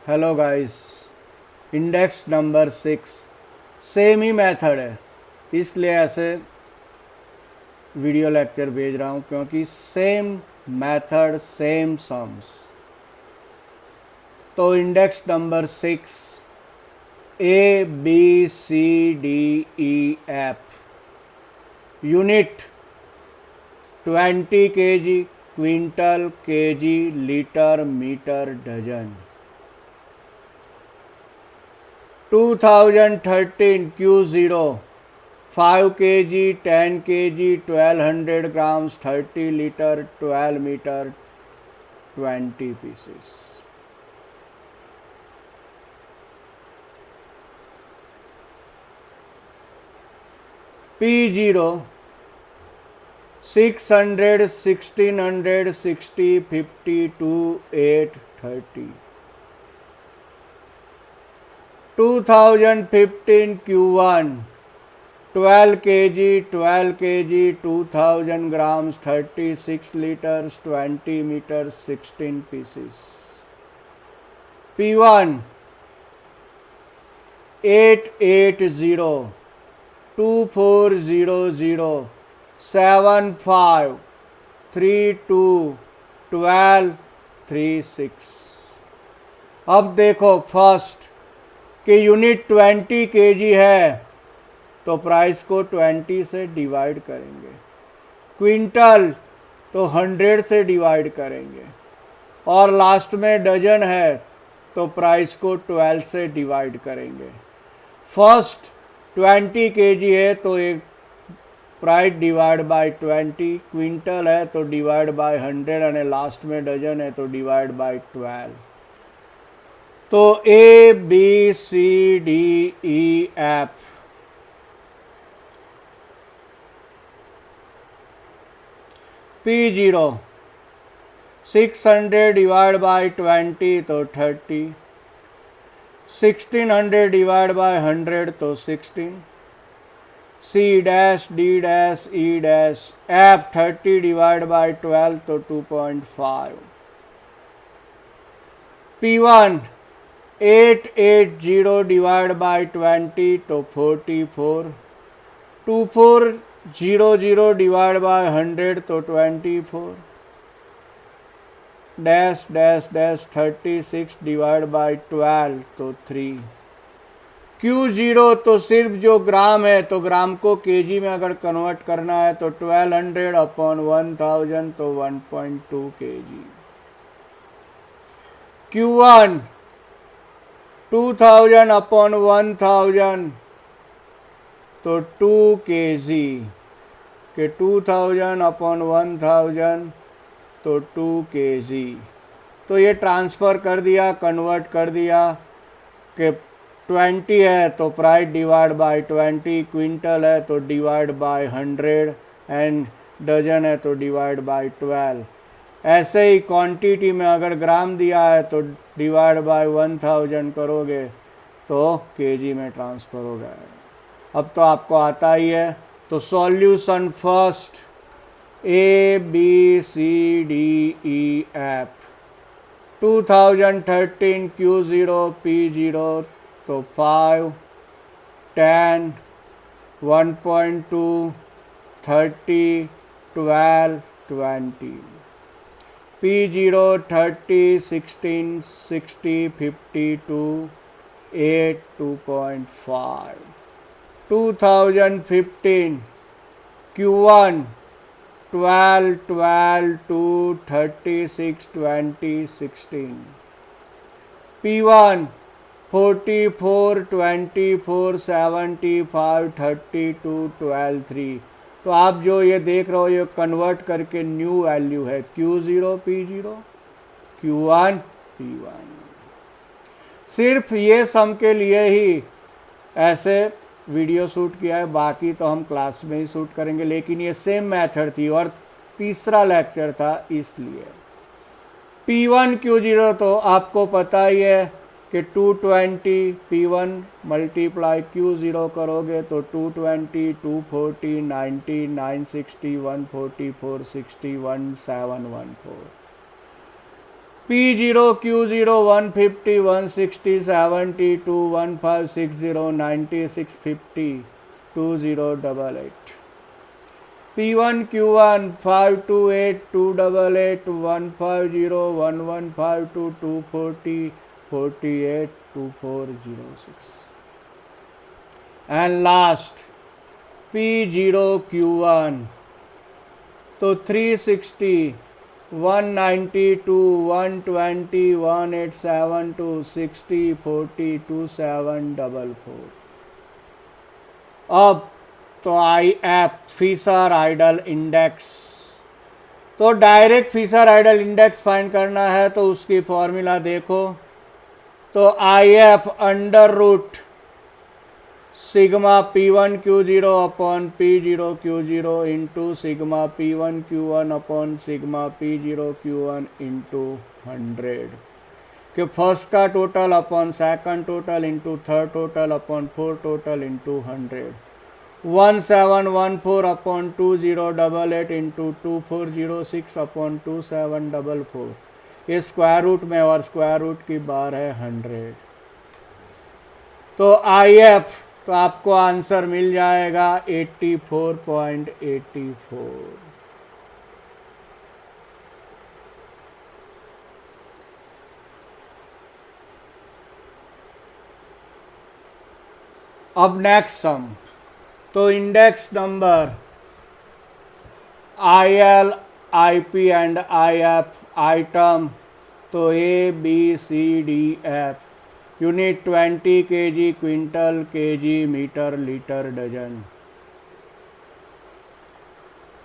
Hello guys. Index number 6 same ही method है, इसलिए ऐसे वीडियो लेक्चर भेज रहा हूँ क्योंकि सेम मेथड सेम सम्स। तो index number 6 A B C D E F unit 20 kg quintal kg litre metre dozen 2013 Q0 5 kg 10 kg 1200 grams 30 liter 12 meter 20 pieces. P0 600 1600 60 52 8 30 2015 Q1 12 kg 12 kg 2000 grams 36 liters 20 meters 16 pieces. P1 880 2400 75 32 12 36. अब देखो first कि unit 20 kg है तो price को 20 से divide करेंगे, quintal तो 100 से डिवाइड करेंगे और लास्ट में डजन है तो प्राइस को 12 से डिवाइड करेंगे। फर्स्ट 20 kg है तो एक प्राइस डिवाइड बाय 20, क्विंटल है तो डिवाइड बाय 100 और लास्ट में डजन है तो डिवाइड बाय 12। तो A B C D E F P0 600 divide by 20 तो 30, 1600 डिवाइड बाय 100 तो 16, C dash D dash E dash F 30 divide by 12 तो 2.5। P1 880 डिवाइड बाय 20 तो 44, 2400 डिवाइड बाय 100 तो 24, dash dash dash 36 divide by 12 तो 3। Q0 तो सिर्फ जो ग्राम है तो ग्राम को केजी में अगर कन्वर्ट करना है तो 1200 अपॉन 1000 तो 1.2 kg। Q1 2000 अपॉन 1000 तो 2 kg के 2000 अपॉन 1000 तो 2 kg। तो ये ट्रांसफ़र कर दिया, कन्वर्ट कर दिया कि 20 है तो प्राइस डिवाइड बाय 20, क्विंटल है तो डिवाइड बाय 100 एंड डजन है तो डिवाइड बाय 12। ऐसे ही क्वांटिटी में अगर ग्राम दिया है तो डिवाइड बाय 1000 करोगे तो केजी में ट्रांसफ़र हो जाएगा। अब तो आपको आता ही है। तो solution first A B C D E F 2013 Q0 P0 तो 5 10 1.2 30 12 20, P0 30 16 60 52 8 2.5। 2015 Q1 12 12 2 36 20 16, P1 44 24 75 32 12 3। तो आप जो ये देख रहे हो ये कन्वर्ट करके न्यू वैल्यू है Q0 P0 Q1 P1। सिर्फ ये सम के लिए ही ऐसे वीडियो शूट किया है, बाकी तो हम क्लास में ही शूट करेंगे, लेकिन ये सेम मेथड थी और तीसरा लेक्चर था इसलिए। P1 Q0 तो आपको पता ही है कि 220 P1 मल्टीप्लाई Q0 करोगे तो 220 240 90 960 144 60 1714। P0 Q0 150 160 70 21560 90 650 2088 P1 Q1 528 288 150 1152 240 48 2406 and last P0 Q1 तो 360 192 120 187 260 40 2744 अब तो IF फिशर आइडल इंडेक्स, तो direct Fisher ideal index find करना है तो उसकी फॉर्मूला देखो, तो IF under root sigma P1 Q0 upon P0 Q0 into sigma P1 Q1 upon sigma P0 Q1 into 100 कि फर्स्ट का total upon second total into third total upon fourth total into 100 1714 upon 2088 into 2406 upon 2744 ये square root में और square root की बार है 100। तो IF तो आपको आंसर मिल जाएगा 84.84। अब नेक्स्ट सम, तो index number IL IP and IF item तो ABCDF unit 20 kg quintal kg metre litre dozen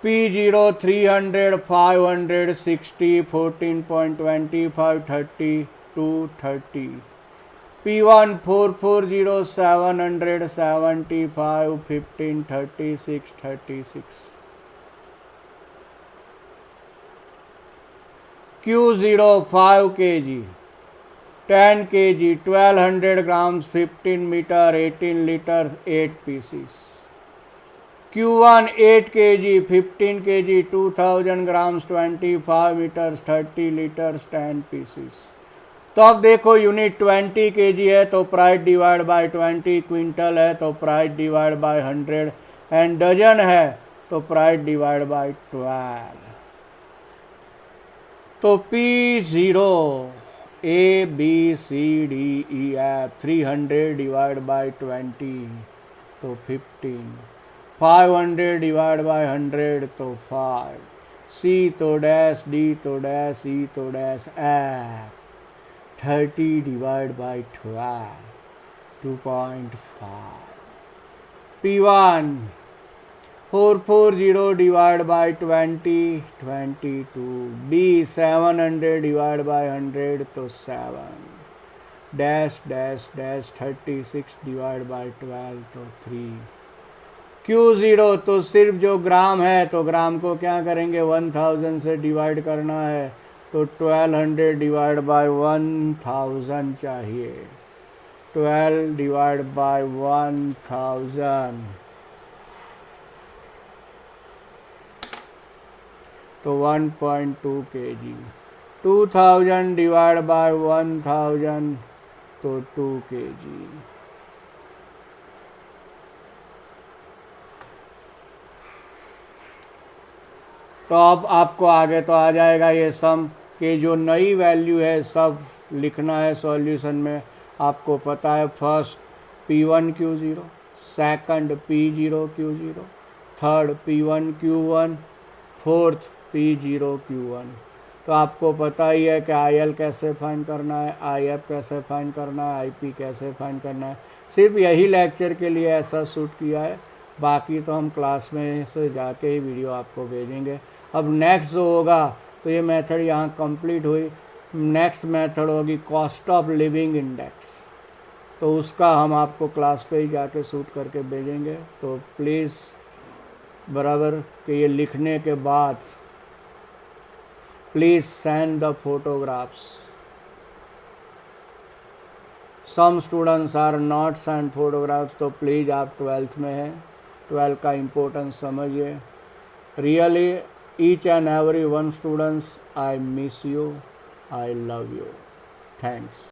P0 300 560 14.25 30 230 P1 440 775 15 36 36 Q0 5 kg 10 kg 1200 grams 15 meter 18 liters 8 pieces Q1 8 kg 15 kg 2000 grams 25 meters 30 liters 10 pieces। तो अब देखो unit 20 kg है तो price divide by 20, quintal है तो price divide by 100 and dozen है तो price divide by 12। तो P0 ABCDEF 300 डिवाइड बाय 20 तो 15, 500 डिवाइड बाय 100 तो 5, C तो डैश, D तो डैश, E तो dash, F 30 divide by 12 2.5 P1 440 divide by 20 22 B 700 divide by 100 तो 7 dash dash dash 36 divide by 12 तो 3 Q0 तो सिर्फ जो ग्राम है तो ग्राम को क्या करेंगे 1000 से डिवाइड करना है तो 1200 डिवाइड बाय 1000 चाहिए, 12 डिवाइड बाय 1000 तो 1.2 kg, 2000 डिवाइड बाय 1000 तो 2 kg। तो अब आपको आगे तो आ जाएगा ये सम कि जो नई वैल्यू है सब लिखना है सॉल्यूशन में। आपको पता है first P1 Q0, second P0 Q0, third P1 Q1, fourth P0 Q1। तो आपको पता ही है कि IL कैसे फाइंड करना है, IF कैसे फाइंड करना है, IP कैसे फाइंड करना है। सिर्फ यही लेक्चर के लिए ऐसा शूट किया है, बाकी तो हम क्लास में से जाके ही वीडियो आपको भेजेंगे। अब नेक्स्ट जो होगा तो ये मेथड यहाँ कंप्लीट हुई, नेक्स्ट मेथड होगी कॉस्ट ऑफ लिविंग इंडेक्स, तो उसका हम आपको क्लास पे ही जाके शूट करके भेजेंगे। तो प्लीज़ बराबर कि ये लिखने के बाद please send the photographs. Some students are not send photographs, तो प्लीज़ आप 12th में हैं, 12 का इम्पोर्टेंस समझिए। Really each and every one students I miss you. I love you. Thanks.